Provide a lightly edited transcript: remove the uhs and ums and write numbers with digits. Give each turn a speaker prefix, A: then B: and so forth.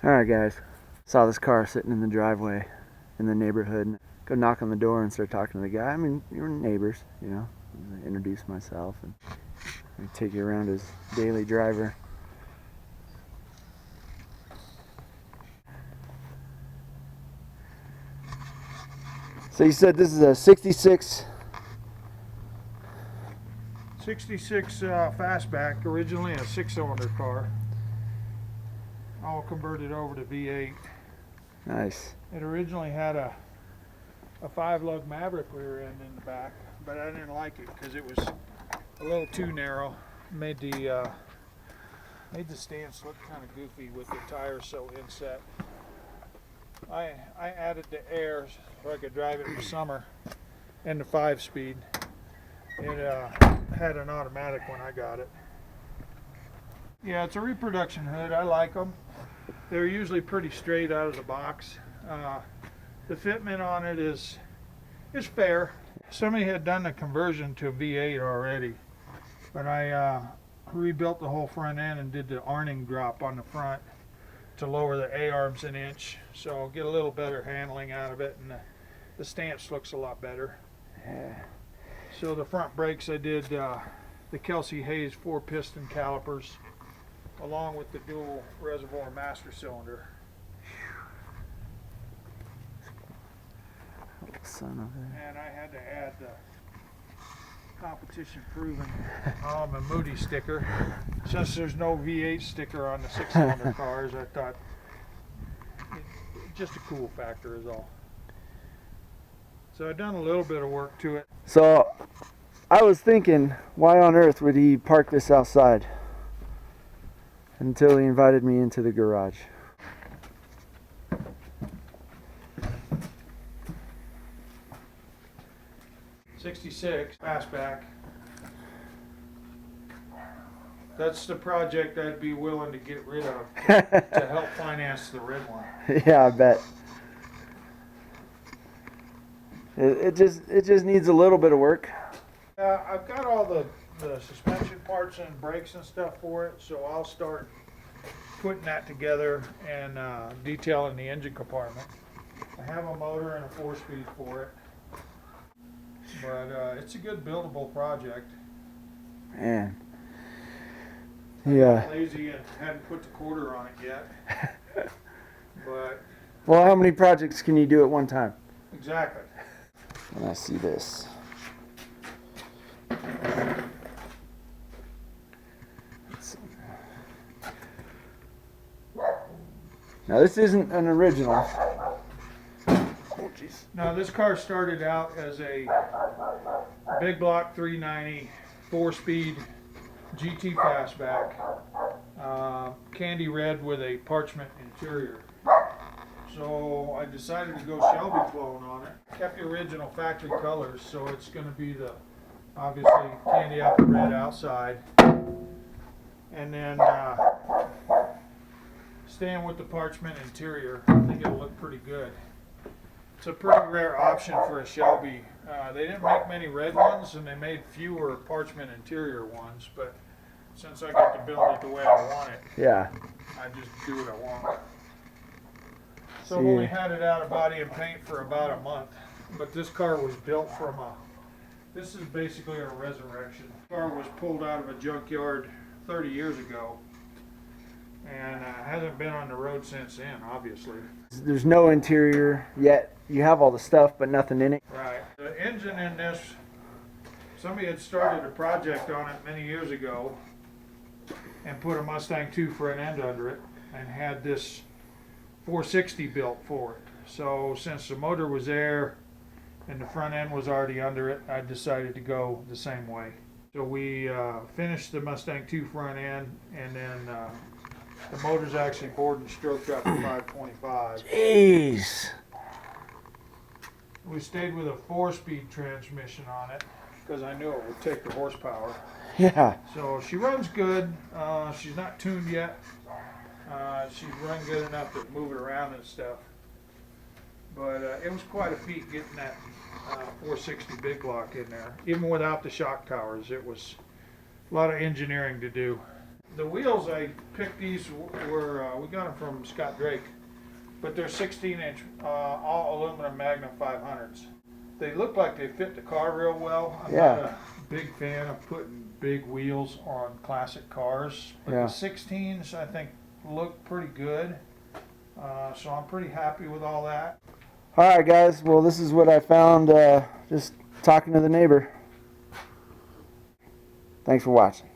A: Alright guys, saw this car sitting in the driveway in the neighborhood. Go knock on the door and start talking to the guy. I mean, you're neighbors, you know. I introduce myself and take you around as daily driver. So you said this is a 66
B: fastback, originally a 6-cylinder car, all converted over to V8.
A: Nice.
B: It originally had a 5-lug Maverick rear end in the back, but I didn't like it because it was a little too narrow. Made the stance look kind of goofy with the tires so inset. I added the air so I could drive it in the summer and the 5-speed. It had an automatic when I got it. Yeah, it's a reproduction hood. I like them. They're usually pretty straight out of the box. The fitment on it is fair. Somebody had done the conversion to a V8 already, but I rebuilt the whole front end and did the arning drop on the front to lower the A-arms an inch, so I'll get a little better handling out of it, and the stance looks a lot better.
A: Yeah.
B: So the front brakes, I did the Kelsey Hayes 4-piston calipers along with the dual reservoir master cylinder.
A: Son of a...
B: And I had to add the competition proven a Moody sticker. Since there's no V8 sticker on the 6-cylinder cars, I thought just a cool factor is all. So I've done a little bit of work to it.
A: So I was thinking, why on earth would he park this outside? Until he invited me into the garage.
B: '66 fastback. That's the project I'd be willing to get rid of to help finance the red one.
A: Yeah, I bet. It just needs a little bit of work.
B: I've got all the suspension parts and brakes and stuff for it, so I'll start putting that together and detailing the engine compartment. I have a motor and a 4-speed for it, but it's a good buildable project.
A: Man. Yeah.
B: I'm lazy and hadn't put the quarter on it yet. But
A: well, how many projects can you do at one time?
B: Exactly.
A: And I see this. Now this isn't an original. Oh, geez.
B: Now this car started out as a big block 390 4-speed GT fastback, candy red with a parchment interior. So I decided to go Shelby clone on it. Kept the original factory colors, so it's going to be the obviously candy apple red outside, and then staying with the parchment interior. I think it'll look pretty good. It's a pretty rare option for a Shelby. They didn't make many red ones, and they made fewer parchment interior ones, but since I got to build it the way I want it,
A: yeah,
B: I just do what I want. So I've only had it out of body and paint for about a month, but this car was built from this is basically a resurrection. The car was pulled out of a junkyard 30 years ago, and hasn't been on the road since then, obviously.
A: There's no interior yet. You have all the stuff, but nothing in it.
B: Right. The engine in this, somebody had started a project on it many years ago and put a Mustang 2 front end under it and had this 460 built for it. So since the motor was there and the front end was already under it, I decided to go the same way. So we finished the Mustang 2 front end, and then the motor's actually bored and stroked up to 525.
A: Jeez.
B: We stayed with a 4-speed transmission on it because I knew it would take the horsepower.
A: Yeah.
B: So she runs good. She's not tuned yet. She's run good enough to move it around and stuff. But it was quite a feat getting that 460 big block in there. Even without the shock towers, it was a lot of engineering to do. The wheels, I picked these were we got them from Scott Drake, but they're 16-inch all aluminum Magnum 500s. They look like they fit the car real well. I'm not a big fan of putting big wheels on classic cars, but the 16s I think look pretty good. So I'm pretty happy with all that.
A: All right, guys. Well, this is what I found just talking to the neighbor. Thanks for watching.